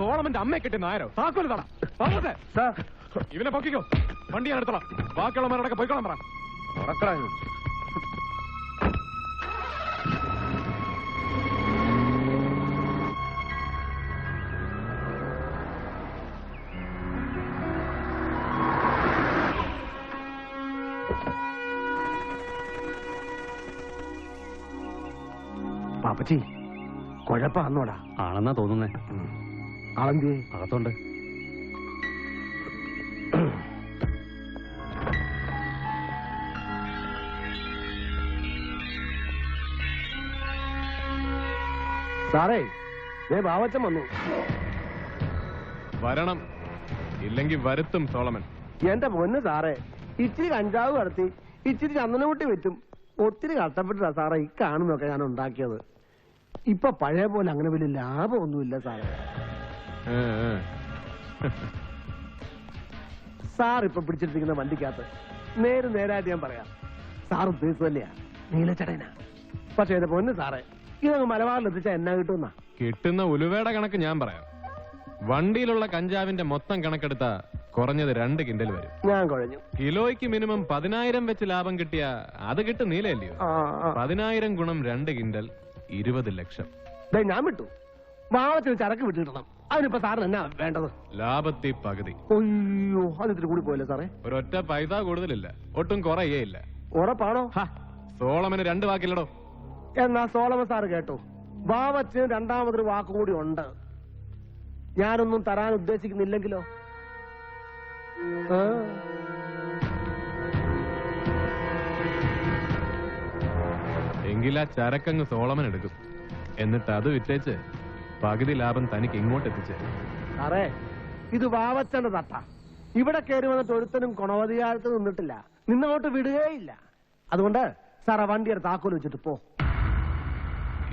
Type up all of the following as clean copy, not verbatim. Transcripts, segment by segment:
സോളമന്റെ അമ്മയെ കിട്ടി നായരോ താക്കോല് തട ഇവനെ പൊക്കിക്കോ. വണ്ടി ഞാൻ എടുത്തോളാം. ബാക്കിയുള്ളവരടക്കം പോയിക്കോളാം. പറ പാപ്പച്ചി കുഴപ്പാന്നോടാ. ആണെന്നാ തോന്നുന്നേ. ആളെന്തി അകത്തുണ്ട്. സാറേ ബാവച്ചൻ വന്നു. വരണം, ഇല്ലെങ്കിൽ വരുത്തും സോളമൻ. എന്റെ പൊന്ന് സാറേ, ഇച്ചിരി കഞ്ചാവ് കടത്തി ഇച്ചിരി ചന്ദനമുട്ടി വെറ്റും ഒത്തിരി കഷ്ടപ്പെട്ടിട്ടാ സാറേ ഈ കാണുന്നൊക്കെ ഞാൻ ഉണ്ടാക്കിയത്. ഇപ്പൊ പഴയ പോലെ അങ്ങനെ വലിയ ലാഭമൊന്നുമില്ല സാറേ. സാർ ഇപ്പൊ പിടിച്ചിട്ടിരിക്കുന്ന വണ്ടിക്കകത്ത് നേരായിട്ട് ഞാൻ പറയാം, സാർ ഉദ്ദേശിച്ചതന്നെയാ നീലച്ചടനാ. പക്ഷെ എന്റെ പൊന്ന് സാറേ, ഇതങ്ങ് മലബാറിൽ എത്തിച്ചാ എന്നാ കിട്ടുന്ന കിട്ടുന്ന ഉലുവയുടെ കണക്ക് ഞാൻ പറയാം. വണ്ടിയിലുള്ള കഞ്ചാവിന്റെ മൊത്തം കണക്കെടുത്താ കുറഞ്ഞത് 2 കിൻഡൽ വരും. ഞാൻ കുഴഞ്ഞു. കിലോയ്ക്ക് മിനിമം 10,000 വെച്ച് ലാഭം കിട്ടിയ അത് കിട്ടും നീലയല്ലയോ? 10,000 ഗുണം 2 കിൻഡൽ 20 ലക്ഷം. ഞാൻ വിട്ടു. വാവത്തിന് ചരക്ക് വിട്ടിടണം. അതിനിപ്പോ സാറിന് എന്നാ വേണ്ടത്? ലാഭത്തിൽ പകുതി. അയ്യോ, അതിത്തിരി കൂടി പോയല്ലേ സാറേ? ഒരൊറ്റ പൈസ കൂടുതലില്ല, ഒട്ടും കുറയേയില്ല. ഉറപ്പാണോ? സോളമന് 2 വാക്കില്ലടോ. എന്നാ സോളമൻ സാറ് കേട്ടോ, വാവത്തിന് രണ്ടാമതൊരു വാക്കുകൂടി ഉണ്ട്. ഞാനൊന്നും തരാൻ ഉദ്ദേശിക്കുന്നില്ലെങ്കിലോ? എങ്കിലാ ചരക്കങ്ങ് സോളമൻ എടുക്കും. എന്നിട്ട് അത് വിറ്റേച്ച് പകുതി ലാഭം തനിക്ക് ഇങ്ങോട്ട് എത്തിച്ചേ. സാറേ, ഇത് വാവച്ചന്റെ തട്ട. ഇവിടെ കയറി വന്നിട്ട് ഒരുത്തനും ഗുണവധികാരത്ത് നിന്നിട്ടില്ല, നിന്നോട്ട് വിടുകയില്ല. അതുകൊണ്ട് സാറേ വണ്ടിയുടെ താക്കോല് വെച്ചിട്ട് പോ.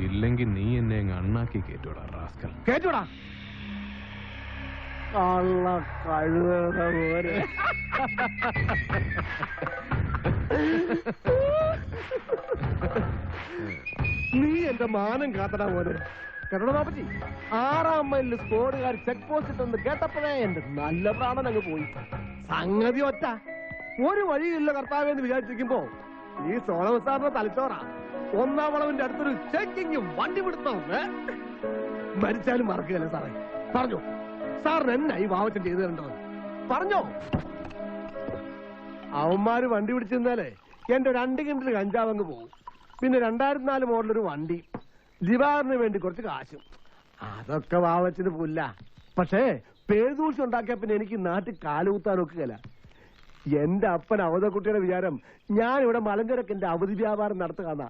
ഇല്ലെങ്കിൽ നീ എന്നെ അങ്ങ് അണ്ണാക്കി കേട്ടോടാ റാസ്കൽ. കേട്ടോടാ കള്ള കഴുകയുടെ പോലെ. നീ എന്റെ മാനം കാത്തടാ പോലെ. കേട്ടോ പാപ്പച്ചി, 6-ാം മൈലിൽ സ്കോഡുകാർ ചെക്ക് പോസ്റ്റ് ഇട്ടെന്ന് കേട്ടപ്പോഴേ എന്റെ നല്ല പ്രാണൻ അങ്ങ് പോയി. സംഗതി ഒറ്റ ഒരു വഴിയില്ല കർത്താവെന്ന് വിചാരിച്ചിരിക്കുമ്പോ ഈ സോളമൻ സാറിന്റെ തലച്ചോറാ. 1-ാം വളവിന്റെ അടുത്തൊരു ചെക്കിങ് വണ്ടി പിടുത്തം. മരിച്ചാലും മറക്കുകയല്ലേ സാറേ? പറഞ്ഞോ സാറിന് എന്നാ ഈ വാവച്ചൻ ചെയ്തു തരേണ്ടത്? പറഞ്ഞോ. അവന്മാര് വണ്ടി പിടിച്ചിരുന്നാലേ എന്റെ 2 കിൻഡൽ കഞ്ചാവങ്ങ് പോകും. പിന്നെ 2004 മോഡലൊരു വണ്ടി, ജിവാറിന് വേണ്ടി കുറച്ച് കാശും. അതൊക്കെ വാവച്ചന് പുല്ല. പക്ഷേ പേരുദൂഷ്യം ഉണ്ടാക്കിയ പിന്നെ എനിക്ക് നാട്ടിൽ കാലുകുത്താൻ ഒക്കുകയില്ല. എന്റെ അപ്പൻ അവധക്കുട്ടിയുടെ വിചാരം ഞാൻ ഇവിടെ മലഞ്ചരക്കിന്റെ അവധി വ്യാപാരം നടത്തുകയെന്നാ.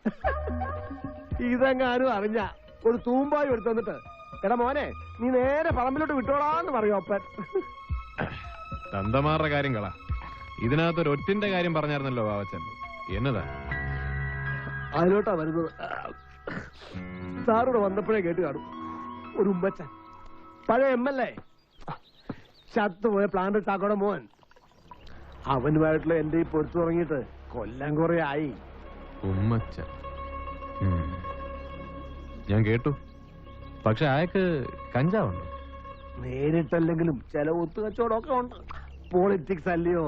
ഇതെങ്ങാനും അറിഞ്ഞ ഒരു തൂമ്പായി എടുത്തു വന്നിട്ട്, എടാ മോനെ നീ നേരെ പറമ്പിലോട്ട് വിട്ടോളാന്ന് പറയും അപ്പൻ. തന്തമാരുടെ കാര്യം കള. ഇതിനകത്തൊരു ഒറ്റിന്റെ കാര്യം പറഞ്ഞായിരുന്നല്ലോ വാവച്ചൻ. എന്നതാ? അതിലോട്ടാ വരുന്നത്. സാറോട് വന്നപ്പോഴേ കേട്ട് കാണും, ഒരു ഉമ്മച്ചൻ, പഴയ MLA, ചത്തുപോയ പ്ലാന്റ് ചാക്കോടെ മോൻ. അവനുമായിട്ടുള്ള എന്റെ ഈ പൊരുത്തു തുടങ്ങിയിട്ട് കൊല്ലം കുറെ ആയി. ഉമ്മച്ചൻ ഞാൻ കേട്ടു. പക്ഷെ അയാൾക്ക് കഞ്ചാവുണ്ടോ? നേരിട്ടല്ലെങ്കിലും ചില ഒത്തുകച്ചവടമൊക്കെ ഉണ്ട്. പോളിറ്റിക്സ് അല്ലയോ,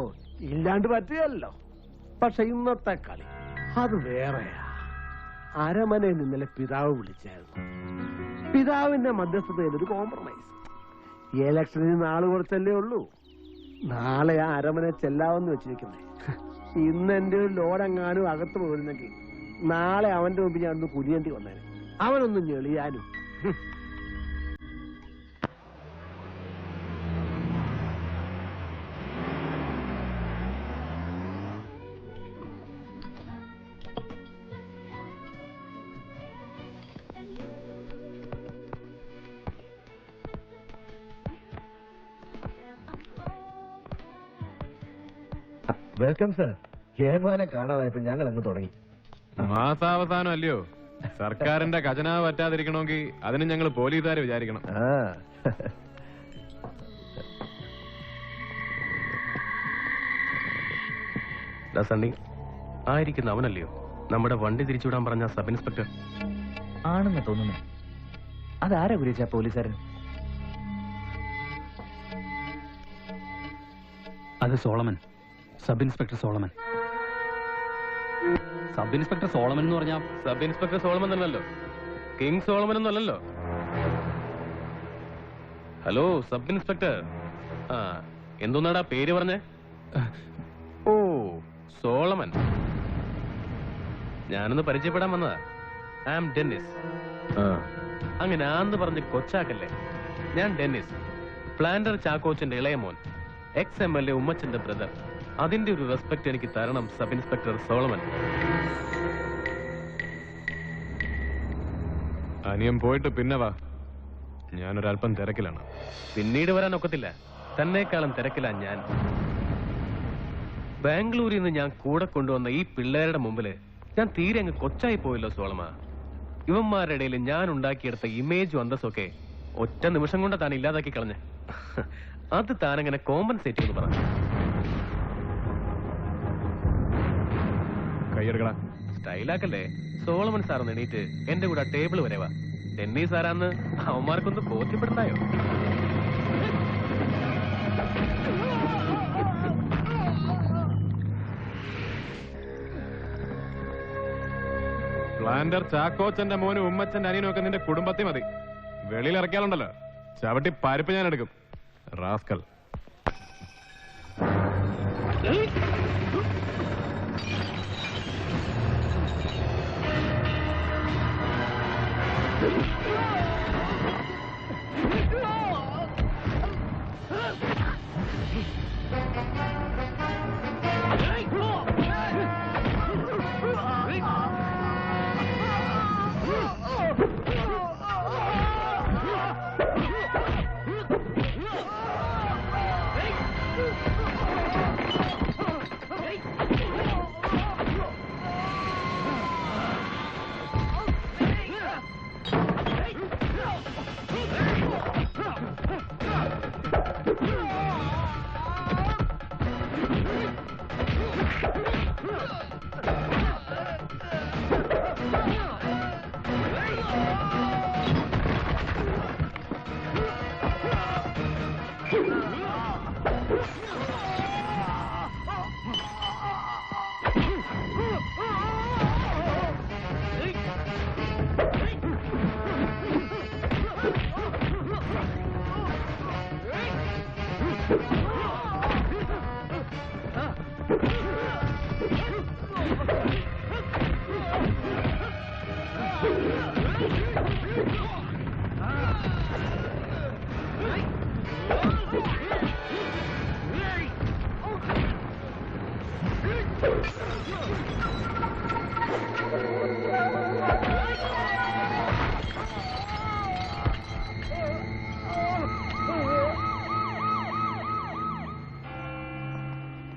ഇല്ലാണ്ട് പറ്റുകയല്ലോ. പക്ഷെ ഇന്നത്തെ കളി അത് വേറെയാ. അരമനയിൽ ഇന്നലെ പിതാവ് വിളിച്ചായിരുന്നു. പിതാവിന്റെ മധ്യസ്ഥതയിൽ ഒരു കോംപ്രമൈസ്. ഇലക്ഷനിൽ നാള് കുറച്ചല്ലേ ഉള്ളൂ. നാളെ ആ അരമന ചെല്ലാവെന്ന് വെച്ചിരിക്കുന്നേ. ഇന്ന് എന്റെ ഒരു ലോഡെങ്ങാനും അകത്ത് പോയിരുന്നെങ്കിൽ നാളെ അവന്റെ മുമ്പിൽ ഞാൻ ഒന്ന് കുനിയേണ്ടി വന്നേനെ. അവനൊന്നും ഞെളിയാനും. Welcome sir. ഏമാനെ കാണാതായപ്പോ ഞങ്ങൾ അങ്ങ് തുടങ്ങി. മാസാവസാനം അല്ലയോ? സർക്കാരിന്റെ ഖജനാവ് പറ്റാതിരിക്കണമെങ്കിൽ അതിന് ഞങ്ങൾ പോലീസുകാരെ വിചാരിക്കണം. സണ്ണി ആയിരിക്കുന്ന അവനല്ലയോ നമ്മുടെ വണ്ടി തിരിച്ചുവിടാൻ പറഞ്ഞ സബ് ഇൻസ്പെക്ടർ? ആണെന്ന് തോന്നുന്നു. അതാരാ കുരിച്ച പോലീസുകാരൻ? അത് Solomon, sub inspector Solomon. Sub inspector Solomon എന്ന് പറഞ്ഞാൽ സബ് ഇൻസ്പെക്ടർ സോളമൻ തന്നെയല്ലോ, കിങ് സോളമൻ ഒന്നും അല്ലല്ലോ. Hello sub inspector. ആ എന്തോന്നാടാ പേര് പറഞ്ഞേ? ഓ സോളമൻ. ഞാനൊന്ന് പരിചയപ്പെടാൻ വന്നതാ. I am Dennis. അങ്ങനെ ആന്ന് പറഞ്ഞ് കൊച്ചാക്കല്ലേ. ഞാൻ ഡെന്നിസ്, പ്ലാന്റർ ചാക്കോച്ചന്റെ ഇളയ മോൻ, ex-MLA ഉമ്മച്ചന്റെ ബ്രദർ. അതിന്റെ ഒരു റെസ്പെക്ട് എനിക്ക് തരണം സബ് ഇൻസ്പെക്ടർ സോളമൻ. അനിയൻ പോയിട്ട് പിന്നെ വാ, ഞാനൊരല്പം തിരക്കിലാണ്. പിന്നീട് വരാൻ ഒക്കത്തില്ല, തന്നേക്കാളും തിരക്കില്ല ഞാൻ. ബാംഗ്ലൂരിൽ നിന്ന് ഞാൻ കൂടെ കൊണ്ടുവന്ന ഈ പിള്ളേരുടെ മുമ്പില് ഞാൻ തീരെ അങ്ങ് കൊച്ചായി പോയല്ലോ സോളമ. ഇവന്മാരുടെ ഇടയിൽ ഞാൻ ഉണ്ടാക്കിയെടുത്ത ഇമേജും അന്തസ്സൊക്കെ ഒറ്റ നിമിഷം കൊണ്ട് താൻ ഇല്ലാതാക്കി കളഞ്ഞ. അത് താനങ്ങനെ കോമ്പൻസേറ്റ് ചെയ്ത് പറഞ്ഞു. കയ്യെടുക്കടാ. സ്റ്റൈലാക്കല്ലേ. സോളമൻ സാർ എണീറ്റ് എന്റെ കൂടെ ടേബിൾ വരെ വാ. ടെന്നീസ് ആരാന്ന് അവന്മാർക്കൊന്ന് ബോധ്യപ്പെടുത്തായോ? പ്ലാന്റർ ചാക്കോച്ചന്റെ മോനും ഉമ്മച്ചന്റെ അനിയനും ഒക്കെ നിന്റെ കുടുംബത്തിൽ മതി. വെളിയിൽ ഇറക്കിയാലുണ്ടല്ലോ ചവിട്ടി പരിപ്പ് ഞാൻ എടുക്കും. റാസ്കൽ.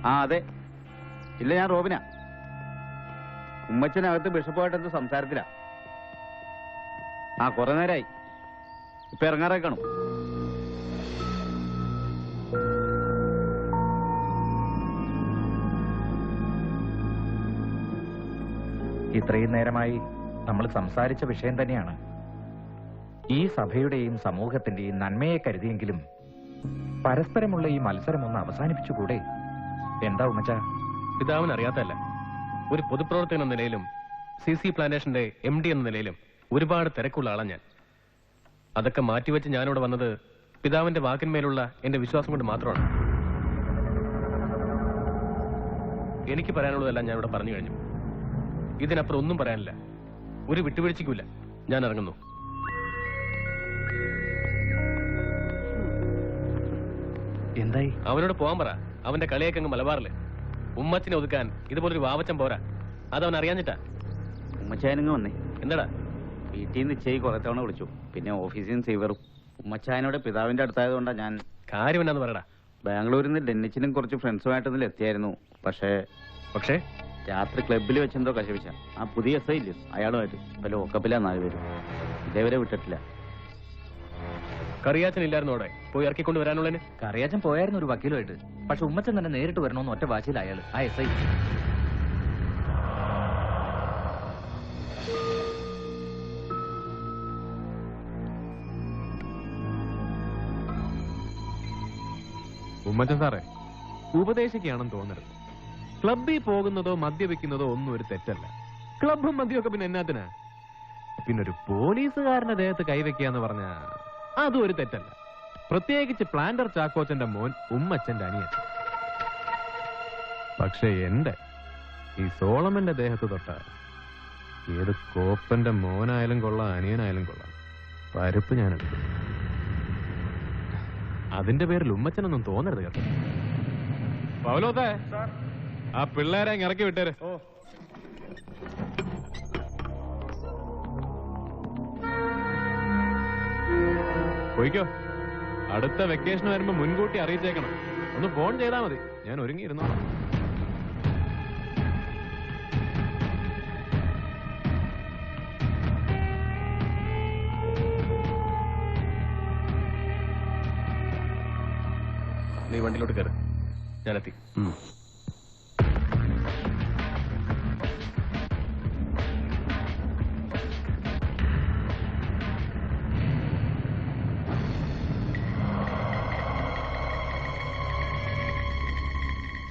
ആ അതെ, ഇല്ല ഞാൻ റോബിനാ. ഉമ്മച്ചനകത്ത് ബിഷപ്പുമായിട്ട് എന്ത് സംസാരത്തിലാ. ആ കുറെ നേരമായി, ഇപ്പൊ ഇറങ്ങാറേ കാണും. ഇത്രയും നേരമായി നമ്മൾ സംസാരിച്ച വിഷയം തന്നെയാണ്. ഈ സഭയുടെയും സമൂഹത്തിന്റെയും നന്മയെ കരുതിയെങ്കിലും പരസ്പരമുള്ള ഈ മത്സരം ഒന്ന് അവസാനിപ്പിച്ചുകൂടെ? എന്താ ഉമ്മച്ച? പിതാവിന് അറിയാത്തല്ല, ഒരു പൊതുപ്രവർത്തകൻ എന്ന നിലയിലും CC പ്ലാന്റേഷന്റെ MD എന്ന നിലയിലും ഒരുപാട് തിരക്കുള്ള ആളാണ് ഞാൻ. അതൊക്കെ മാറ്റിവെച്ച് ഞാനിവിടെ വന്നത് പിതാവിന്റെ വാക്കിന്മേലുള്ള എന്റെ വിശ്വാസം കൊണ്ട് മാത്രമാണ്. എനിക്ക് പറയാനുള്ളതെല്ലാം ഞാനിവിടെ പറഞ്ഞു കഴിഞ്ഞു. ഇതിനപ്പുറം ഒന്നും പറയാനില്ല. ഒരു വിട്ടുവീഴ്ചയ്ക്കുമില്ല. ഞാൻ ഇറങ്ങുന്നു. എന്തായി? അവനോട് പോകാൻ പറ. അവന്റെ കളിയൊക്കെ അങ്ങ് മലബാറില്. ഉമ്മച്ചിനെ ഒതുക്കാൻ ഇതുപോലൊരു വാവച്ചം പോരാ. അതവൻ അറിയാഞ്ഞിട്ടാ. ഉമ്മച്ചായനങ്ങ് വന്നേ. എന്താടാ? വീട്ടിൽ നിന്ന് നിശ്ചയി കുറെ തവണ വിളിച്ചു, പിന്നെ ഓഫീസിൽ നിന്ന് സീവറും. ഉമ്മച്ചായനോട് പിതാവിന്റെ അടുത്തായതുകൊണ്ടാണ് ഞാൻ. കാര്യം എന്നാന്ന് പറയടാ. ബാംഗ്ലൂരിൽ നിന്ന് ഡെന്നിച്ചിനും കുറച്ച് ഫ്രണ്ട്സുമായിട്ടൊന്നിൽ എത്തിയായിരുന്നു. പക്ഷേ രാത്രി ക്ലബിൽ വെച്ചെന്തോ കശപിച്ച. ആ പുതിയ SI ഇല്ലേ, അയാളുമായിട്ട് ഇപ്പൊ ലോക്കപ്പിലാ 4 പേരും. ഇതേവരെ വിട്ടിട്ടില്ല. കറിയാച്ചൻ ഇല്ലായിരുന്നു അവിടെ പോയി ഇറക്കിക്കൊണ്ട് വരാനുള്ളതിന്. കറിയാച്ചൻ പോയായിരുന്നു ഒരു വക്കീലുമായിട്ട്. പക്ഷെ ഉമ്മച്ചൻ തന്നെ നേരിട്ട് വരണമെന്ന് ഒറ്റ വാശിയിൽ അയാൾ ആ SI. ഉമ്മച്ചൻ സാറേ, ഉപദേശിക്കുകയാണെന്ന് തോന്നരുത്. ക്ലബ്ബിൽ പോകുന്നതോ മദ്യപിക്കുന്നതോ ഒന്നും ഒരു തെറ്റല്ല. ക്ലബും മദ്യമൊക്കെ പിന്നെ എന്നാത്തിനാ? പിന്നെ ഒരു പോലീസുകാരന്റെ ദേഹത്ത് കൈവയ്ക്കാന്ന് പറഞ്ഞ അതും ഒരു തെറ്റല്ല. പ്രത്യേകിച്ച് പ്ലാന്റർ ചാക്കോച്ചന്റെ മോൻ ഉമ്മച്ചന്റെ അനിയൻ. പക്ഷെ ഈ സോളമന്റെ ദേഹത്ത് തൊട്ട ഏത് കോപ്പന്റെ മോനായാലും കൊള്ളാം, അനിയനായാലും കൊള്ളാം, പരുപ്പ് ഞാൻ എടുക്കും. അതിന്റെ പേരിൽ ഉമ്മച്ചനൊന്നും തോന്നരുത് കേട്ടോ. പൗലോസേ, ആ പിള്ളേരെ ഇറക്കി വിട്ടേര്. പോയിക്കോ. അടുത്ത വെക്കേഷൻ വരുമ്പോ മുൻകൂട്ടി അറിയിച്ചേക്കണം. ഒന്ന് ഫോൺ ചെയ്താൽ മതി, ഞാൻ ഒരുങ്ങിയിരുന്നോളാം. നീ വണ്ടിയിലോട്ട് കയറി, ഞാനെത്തി.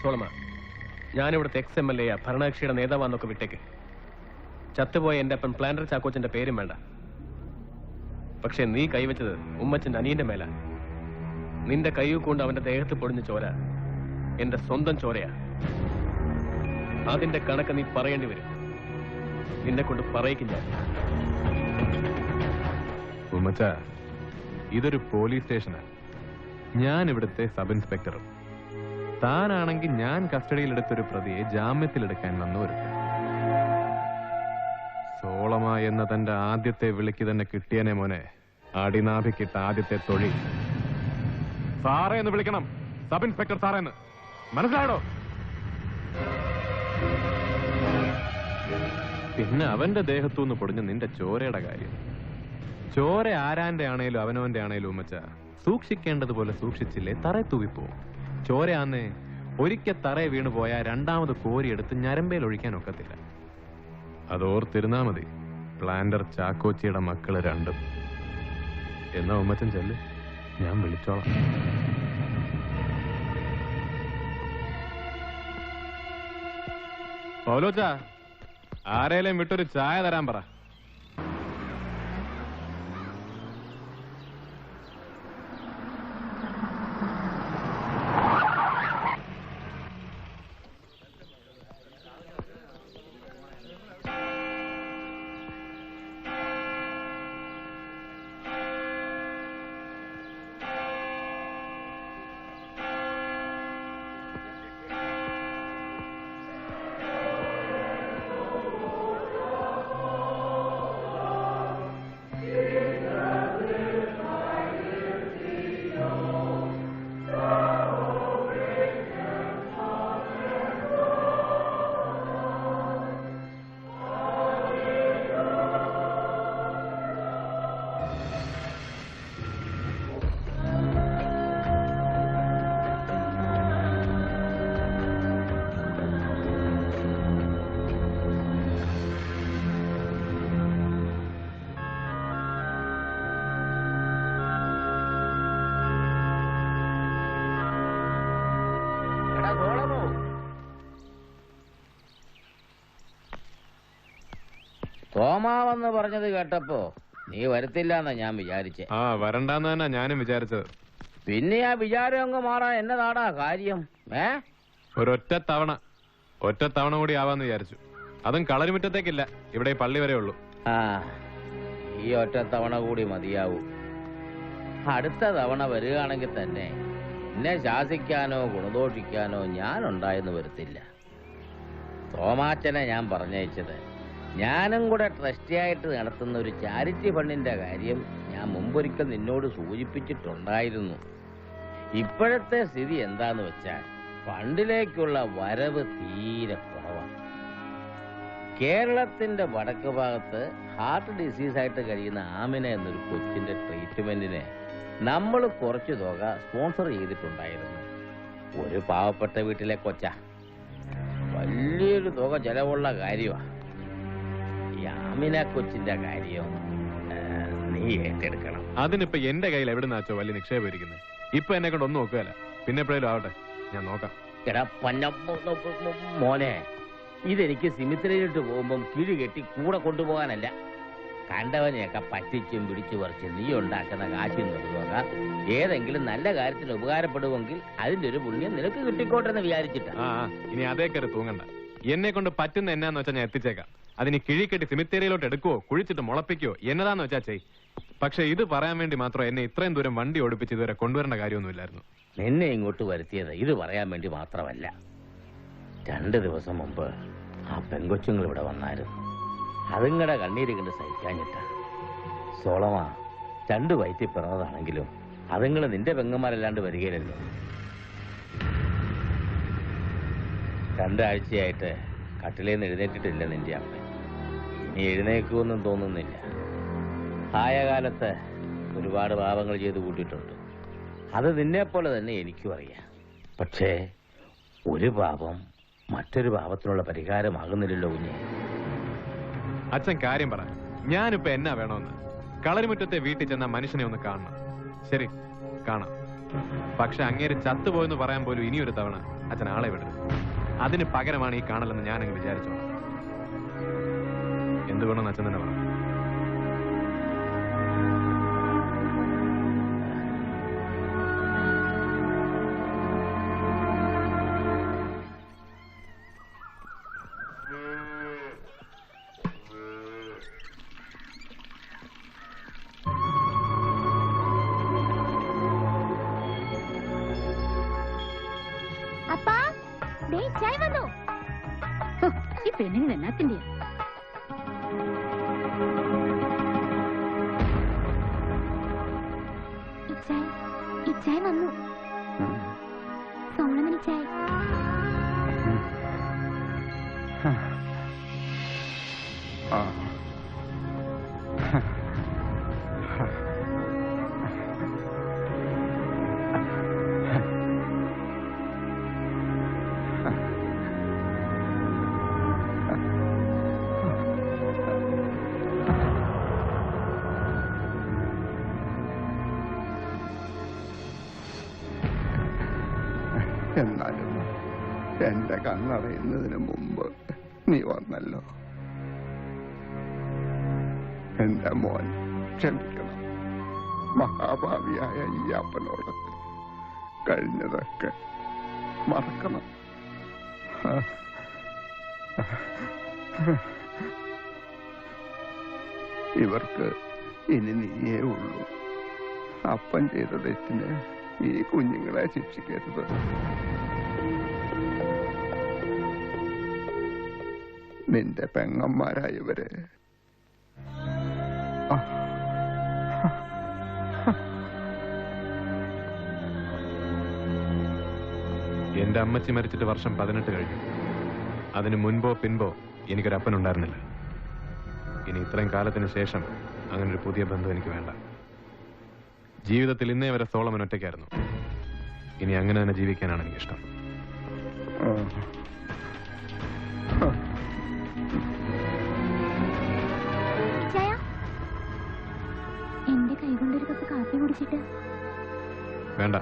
സോളമ, ഞാനിവിടുത്തെ XMLA ഭരണകക്ഷിയുടെ നേതാവാന്നൊക്കെ വിട്ടേക്ക്. ചത്തുപോയ എന്റെ അപ്പൻ പ്ലാന്റർ ചാക്കോച്ചന്റെ പേരും വേണ്ട. പക്ഷെ നീ കൈവച്ചത് ഉമ്മച്ചന്റെ അനിയന്റെ മേല. നിന്റെ കൈ കൊണ്ട് അവന്റെ ദേഹത്ത് പൊടിഞ്ഞ ചോര എന്റെ സ്വന്തം ചോരയാ. അതിന്റെ കണക്ക് നീ പറയേണ്ടി വരും. നിന്നെ കൊണ്ട് പറയിക്കും ഞാൻ. ഉമ്മച്ച, ഇതൊരു പോലീസ് സ്റ്റേഷനാണ്. ഞാൻ ഇവിടുത്തെ സബ് ഇൻസ്പെക്ടറും. താനാണെങ്കിൽ ഞാൻ കസ്റ്റഡിയിലെടുത്തൊരു പ്രതിയെ ജാമ്യത്തിലെടുക്കാൻ വന്നു ഒരുത്തൻ. സോളമ എന്ന തന്റെ ആദ്യത്തെ വിളിക്ക് തന്നെ കിട്ടിയനെ മോനെ. അടിനാഭിക്കിട്ട ആദ്യത്തെ തൊഴി സാറേ എന്ന് വിളിക്കണം. സബ് ഇൻസ്പെക്ടർ സാറേന്ന്. മനസ്സിലായോ? പിന്നെ അവന്റെ ദേഹത്തുനിന്ന് പൊടിഞ്ഞ നിന്റെ ചോരയുടെ കാര്യം. ചോര ആരാന്റെ ആണേലും അവനവന്റെ ആണേലും ഉമ്മച്ച സൂക്ഷിക്കേണ്ടതുപോലെ സൂക്ഷിച്ചില്ലേ തറ തൂവിപ്പോവും. ചോരയാന്നേ ഒരിക്കൽ തറയെ വീണു പോയാൽ രണ്ടാമത് കോരിയെടുത്ത് ഞരമ്പേൽ ഒഴിക്കാൻ ഒക്കത്തില്ല. അതോർത്തിരുന്നാ മതി. പ്ലാന്റർ ചാക്കോച്ചിയുടെ മക്കള് രണ്ടും. എന്നാ ഉമ്മച്ചൻ ചെല്ല്, ഞാൻ വിളിച്ചോളാം. പൗലോച്ച, ആരേലും വിട്ടൊരു ചായ തരാൻ പറ. തോമാവെന്ന് പറഞ്ഞത് കേട്ടപ്പോ നീ വരത്തില്ലെന്നാ ഞാൻ വിചാരിച്ചേ. വരണ്ടെന്ന് തന്നെ ഞാനും വിചാരിച്ചത്. പിന്നെ ആ വിചാരം അങ്ങ് മാറാൻ എന്നതാടാ കാര്യം? ഒരൊറ്റ തവണ കൂടി ആവാന്ന് വിചാരിച്ചു. അതും കളരിമുറ്റത്തേക്കില്ല, ഇവിടെ പള്ളി വരെ ഉള്ളൂ. ഈ ഒറ്റ തവണ കൂടി മതിയാവൂ. അടുത്ത തവണ വരികയാണെങ്കിൽ തന്നെ എന്നെ ശാസിക്കാനോ ഗുണദോഷിക്കാനോ ഞാനുണ്ടായെന്ന് വരത്തില്ല. തോമാച്ചനെ ഞാൻ പറഞ്ഞയച്ചത് ഞാനും കൂടെ ട്രസ്റ്റിയായിട്ട് നടത്തുന്ന ഒരു ചാരിറ്റി ഫണ്ടിന്റെ കാര്യം ഞാൻ മുമ്പൊരിക്കൽ നിന്നോട് സൂചിപ്പിച്ചിട്ടുണ്ടായിരുന്നു. ഇപ്പോഴത്തെ സ്ഥിതി എന്താന്ന് വെച്ചാൽ ഫണ്ടിലേക്കുള്ള വരവ് തീരെ കുറവാണ്. കേരളത്തിന്റെ വടക്ക് ഭാഗത്ത് ഹാർട്ട് ഡിസീസായിട്ട് കഴിയുന്ന ആമിന എന്നൊരു കൊച്ചിന്റെ ട്രീറ്റ്മെന്റിന് നമ്മൾ കുറച്ചു തുക സ്പോൺസർ ചെയ്തിട്ടുണ്ടായിരുന്നു. ഒരു പാവപ്പെട്ട വീട്ടിലെ കൊച്ച. വലിയൊരു തുക ചെലവുള്ള കാര്യമാണ്. ഈ ആമിന കൊച്ചിന്റെ കാര്യം നീ ഏറ്റെടുക്കണം. അതിനിപ്പോ എന്റെ കയ്യിൽ എവിടെ നിന്നാച്ചോ വലിയ നിക്ഷേപം ഇരിക്കുന്നത്. ഇപ്പൊ എന്നെ കൊണ്ട് ഒന്നും നോക്കുകയല്ല. പിന്നെ എപ്പോഴേലും ആവട്ടെ, ഞാൻ നോക്കാം. എടാ മോനെ, ഇതെനിക്ക് സിമിത്രിയിലിട്ട് പോകുമ്പം കിഴി കെട്ടി കൂടെ കൊണ്ടുപോകാനല്ല. കണ്ടവനെയൊക്കെ പറ്റിച്ചും പിടിച്ചു പറിച്ച് നീ ഉണ്ടാക്കുന്ന കാശിൽ നിർത്തുക. ഏതെങ്കിലും നല്ല കാര്യത്തിന് ഉപകാരപ്പെടുമെങ്കിൽ അതിന്റെ ഒരു പുണ്യം നിനക്ക് കിട്ടിക്കോട്ടെ എന്ന് വിചാരിച്ചിട്ടാ. ഇനി അതേ കയറി തൂങ്ങണ്ട. എന്നെ കൊണ്ട് പറ്റുന്ന എന്നാന്ന് വെച്ചാൽ ഞാൻ എത്തിച്ചേക്കാം. അതിന് കിഴിക്കെട്ടി സിമിത്തേരിയിലോട്ട് എടുക്കുവോ കുഴിച്ചിട്ട് മുളപ്പിക്കോ എന്നതാന്ന് വെച്ചാ ചെയ്. പക്ഷെ ഇത് പറയാൻ വേണ്ടി മാത്രം എന്നെ ഇത്രയും ദൂരം വണ്ടി ഓടിപ്പിച്ച് ഇതുവരെ കൊണ്ടുവരേണ്ട കാര്യമൊന്നുമില്ലായിരുന്നു. നിന്നെ ഇങ്ങോട്ട് വരുത്തിയത് ഇത് പറയാൻ വേണ്ടി മാത്രമല്ല. 2 ദിവസം മുമ്പ് ആ പെങ്കൊച്ചുങ്ങൾ ഇവിടെ വന്നായിരുന്നു. അതുങ്ങളുടെ കണ്ണീര് കണ്ട് സഹിക്കാഞ്ഞിട്ടാ. സോളമാ, 2 വയറ്റിൽ പിറന്നതാണെങ്കിലും അതുങ്ങൾ നിന്റെ പെങ്ങന്മാരല്ലാണ്ട് വരികയില്ലല്ലോ. 2 ആഴ്ചയായിട്ട് കട്ടിലേന്ന് എഴുന്നേറ്റിട്ടില്ല നിന്റെ അമ്മ. ഇനി എഴുന്നേക്കുമെന്നും തോന്നുന്നില്ല. ആയ കാലത്ത് ഒരുപാട് പാപങ്ങൾ ചെയ്ത് കൂട്ടിയിട്ടുണ്ട്. അത് നിന്നെപ്പോലെ തന്നെ എനിക്കും അറിയാം. പക്ഷേ ഒരു പാപം മറ്റൊരു പാപത്തിനുള്ള പരിഹാരമാകുന്നില്ലല്ലോ കുഞ്ഞെ. അച്ഛൻ കാര്യം പറ. ഞാനിപ്പോ എന്നാ വേണമെന്ന്? കളരിമുറ്റത്തെ വീട്ടിൽ ചെന്ന മനുഷ്യനെ ഒന്ന് കാണണം. ശരി, കാണാം. പക്ഷെ അങ്ങേര് ചത്തുപോയെന്ന് പറയാൻ പോലും ഇനിയൊരു തവണ അച്ഛൻ ആളെ വിടരുത്. അതിന് പകരമാണ് ഈ കാണലെന്ന് ഞാനങ്ങ് വിചാരിച്ചോളാം. എന്തുകൊണ്ടെന്ന് അച്ഛൻ തന്നെ പറഞ്ഞു. ഈ പെണ്ണിന് എന്നാത്തിന്റെ ഇച്ചായ വന്നു. സോളമൻ ഇച്ചായ. എന്നാലും എന്റെ കണ്ണടയുന്നതിന് മുമ്പ് നീ വന്നല്ലോ. എന്റെ മോൻ ക്ഷമിക്കണം. മഹാഭാവിയായ ഈ അപ്പനോട് കഴിഞ്ഞതൊക്കെ മറക്കണം. ഇവർക്ക് ഇനി നീയേ ഉള്ളൂ. അപ്പൻ ചെയ്ത തെറ്റിന് ഈ കുഞ്ഞുങ്ങളെ ശിക്ഷിക്കരുത്. നിന്റെ പെങ്ങന്മാരായവരെ എന്റെ അമ്മച്ചി മരിച്ചിട്ട് വർഷം 18 കഴിഞ്ഞു. അതിന് മുൻപോ പിൻപോ എനിക്കൊരപ്പനുണ്ടായിരുന്നില്ല. ഇനി ഇത്രയും കാലത്തിന് ശേഷം അങ്ങനൊരു പുതിയ ബന്ധം എനിക്ക് വേണ്ട. ജീവിതത്തിൽ ഇന്നേ വരെ സോളമൻ ഒറ്റയ്ക്കായിരുന്നു. ഇനി അങ്ങനെ തന്നെ ജീവിക്കാനാണ് എനിക്കിഷ്ടം. എന്റെ കൈകൊണ്ടൊരു കപ്പ് കാപ്പി കുടിച്ചിട്ട് വേണ്ട.